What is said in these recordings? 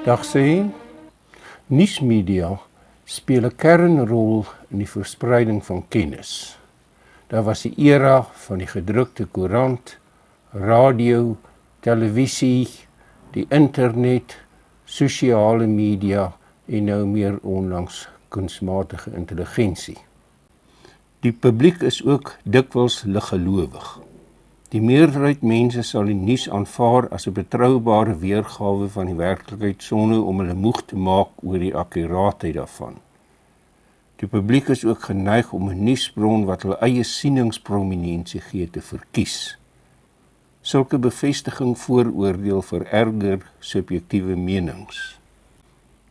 Dag sê, nuusmedia speel 'n kernrol in die verspreiding van kennis. Daar was die era van die gedrukte koerant, radio, televisie, die internet, sosiale media en nou meer onlangs kunsmatige intelligensie. Die publiek is ook dikwels liggelowig. Die meerderheid mense sal die nuus aanvaar as 'n betroubare weergawe van die werklikheid sonder om hulle moeg te maak oor die akkuraatheid daarvan. Die publiek is ook geneig om 'n nuusbron wat hulle eie sieningsprominensie gee te verkies. Sulke bevestiging vooroordeel vererger subjektiewe menings.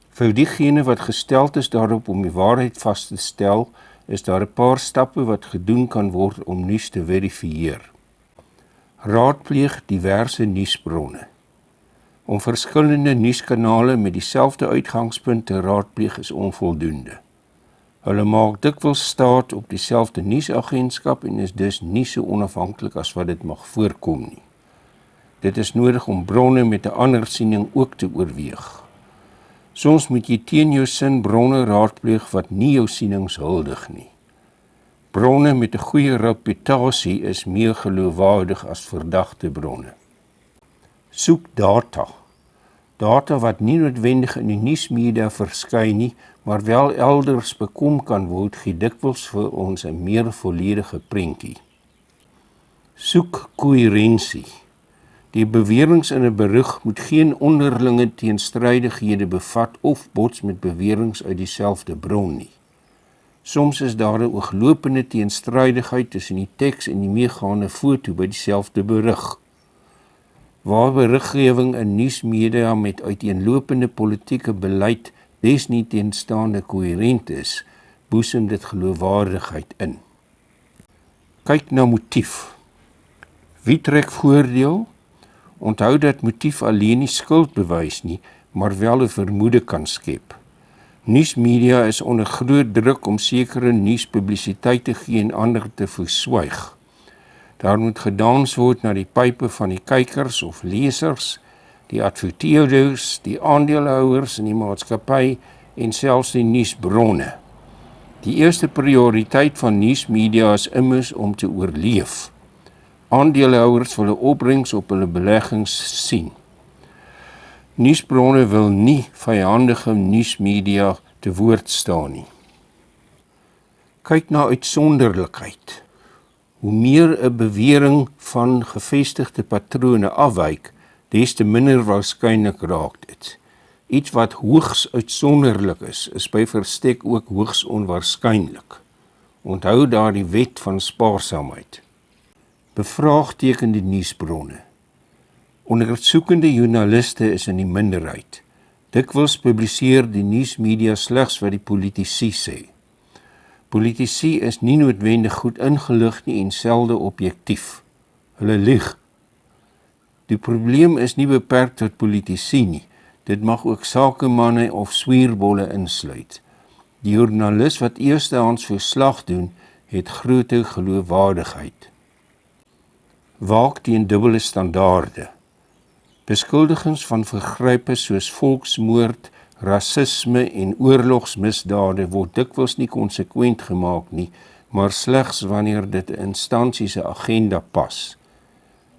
Vir diegene wat gesteld is daarop om die waarheid vas te stel, is daar 'n paar stappe wat gedoen kan word om nuus te verifieer. Raadpleeg diverse nuusbronne. Om verskillende nuuskanale met dieselfde uitgangspunt te raadpleeg is onvoldoende. Hulle maak dikwels staat op dieselfde nuusagentskap en is dus nie so onafhanklik as wat dit mag voorkom nie. Dit is nodig om bronne met 'n ander siening ook te oorweeg. Soms moet jy teen jou sin bronne raadpleeg wat nie jou sienings huldig nie. Bronne met 'n goeie reputasie is meer geloofwaardig as verdagte bronne. Soek data. Data wat nie noodwendig in die nuusmedia verskyn nie, maar wel elders bekom kan word, gee dikwels vir ons 'n meer volledige prentjie. Soek koherensie. Die beweringe in 'n berig moet geen onderlinge teenstrydighede bevat of bots met beweringe uit dieselfde bron nie. Soms is daar 'n ooglopende teenstrydigheid tussen die teks en die meegaande foto by dieselfde berig. Waar beriggewing in nuusmedia met uiteenlopende politieke beleid desnieteenstaande koherent is, boesem dit geloofwaardigheid in. Kyk na motief. Wie trek voordeel? Onthou dat motief alleen nie skuld bewys nie, maar wel 'n vermoede kan skep. Nuusmedia is onder groot druk om sekere nuuspublisiteit te gee en ander te verswyg. Daar moet gedans word na die pype van die kykers of lesers, die adverteerders, die aandeelhouers in die maatskappy en selfs die nuusbronne. Die eerste prioriteit van nuusmedia is immers om te oorleef. Aandeelhouers wil 'n opbrengs op hulle beleggings sien. Nuusbronne wil nie vyandige nuusmedia te woord staan nie. Kyk na uitsonderlikheid. Hoe meer 'n bewering van gevestigde patrone afwyk, des te minder waarskynlik raak dit. Iets wat hoogs uitsonderlik is by verstek ook hoogs onwaarskynlik. Onthou daardie wet van spaarsaamheid. Bevraagteken die nuusbronne. Ondersoekende joernaliste is in die minderheid. Dikwels publiseer die nuusmedia slegs wat die politici sê. Politici is nie noodwendig goed ingelig nie en selde objektief. Hulle lieg. Die probleem is nie beperk tot politici nie. Dit mag ook sakemanne of swierbolle insluit. Die joernalis wat eerstehands verslag doen, het groot geloofwaardigheid. Waak teen dubbele standaarde. Beskuldigings van vergrype soos volksmoord, rasisme en oorlogsmisdade word dikwels nie konsekwent gemaak nie, maar slegs wanneer dit 'n instansie se agenda pas.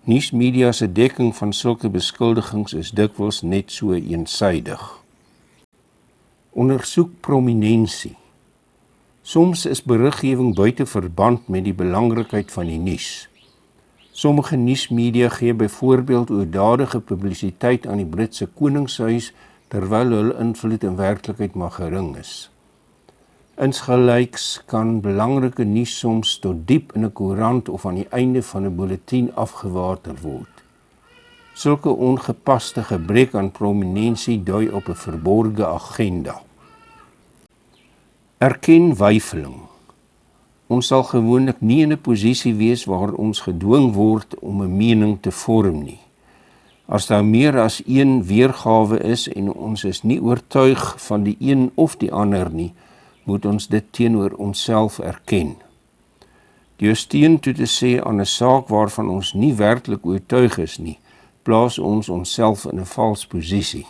Nuusmedia se dekking van sulke beskuldigings is dikwels net so eensydig. Ondersoek prominensie. Soms is beriggewing buite verband met die belangrikheid van die nuus. Sommige nuusmedia gee byvoorbeeld oordadige publisiteit aan die Britse koningshuis, terwyl hul invloed in werklikheid maar gering is. Insgelyks kan belangrike nuus soms tot diep in 'n koerant of aan die einde van 'n bulletin afgewater word. Sulke ongepaste gebrek aan prominensie dui op 'n verborgde agenda. Erken weifeling. Ons sal gewoonlik nie in 'n posisie wees waar ons gedwing word om 'n mening te vorm nie. As daar meer as een weergawe is en ons is nie oortuig van die een of die ander nie, moet ons dit teenoor onsself erken. Deur steun toe te sê aan 'n saak waarvan ons nie werklik oortuig is nie, plaas ons onsself in 'n vals posisie.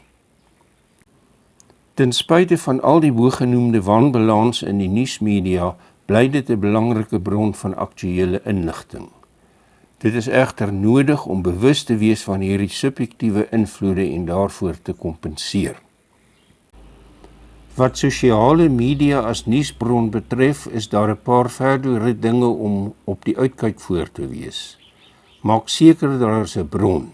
Ten spyte van al die bogenoemde wanbalans in die nuusmedia, bly dit 'n belangrike bron van aktuele inligting. Dit is egter nodig om bewus te wees van hierdie subjektiewe invloede en daarvoor te kompenseer. Wat sosiale media as nuusbron betref, is daar 'n paar verdere dinge om op die uitkyk voor te wees. Maak seker daar is 'n bron.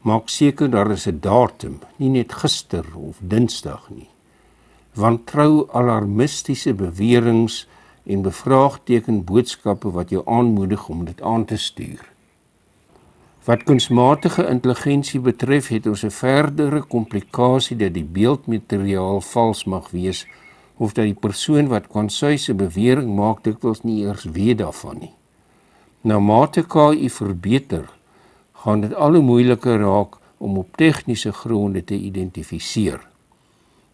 Maak seker daar is 'n datum, nie net gister of Dinsdag nie. Wantrou alarmistiese beweringe en bevraagteken boodskappe wat jou aanmoedig om dit aan te stuur. Wat kunsmatige intelligensie betref, het ons 'n verdere komplikasie dat die beeldmateriaal vals mag wees of dat die persoon wat kwansy se bewering maak dikwels nie eers weet daarvan nie. Nou mate KI verbeter, gaan dit al hoe moeiliker raak om op tegniese gronde te identifiseer.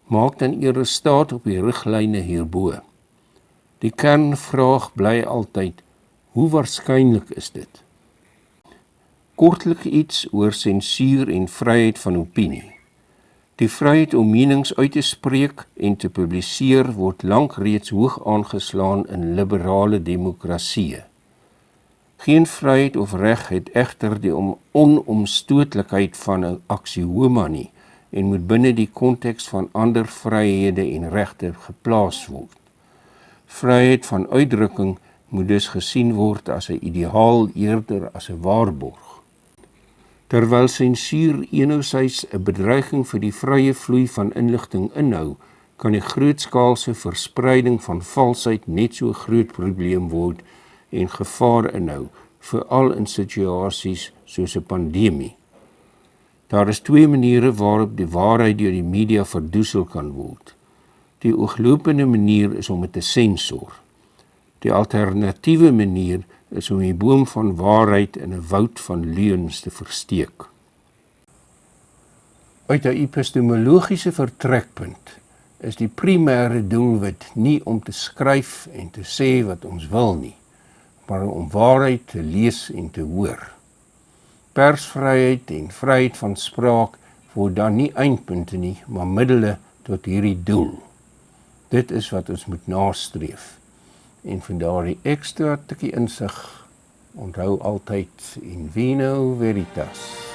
Maak dan eerder staat op die riglyne hierbo. Die kernvraag bly altyd, hoe waarskynlik is dit? Kortlik iets oor sensuur en vryheid van opinie. Die vryheid om menings uit te spreek en te publiseer word lank reeds hoog aangeslaan in liberale demokrasieë. Geen vryheid of reg het egter die onomstootlikheid van 'n aksioma nie en moet binne die konteks van ander vryhede en regte geplaas word. Vryheid van uitdrukking moet dus gesien word as 'n ideaal eerder as 'n waarborg. Terwyl sensuur enerzijds 'n bedreiging vir die vrye vloei van inligting inhou, kan die grootskaalse verspreiding van valsheid net so 'n groot probleem word en gevaar inhou, veral in situasies soos 'n pandemie. Daar is twee maniere waarop die waarheid deur die media verdoesel kan word. Die ooglopende manier is om dit te sensor. Die alternatiewe manier is om die boom van waarheid in 'n woud van leuns te versteek. Uit 'n epistemologiese vertrekpunt is die primêre doelwit nie om te skryf en te sê wat ons wil nie, maar om waarheid te lees en te hoor. Persvryheid en vryheid van spraak word dan nie eindpunte nie, maar middele tot hierdie doel. Dit is wat ons moet nastreef. En van daardie ekstra tikkie insig, onthou altyd in vino veritas.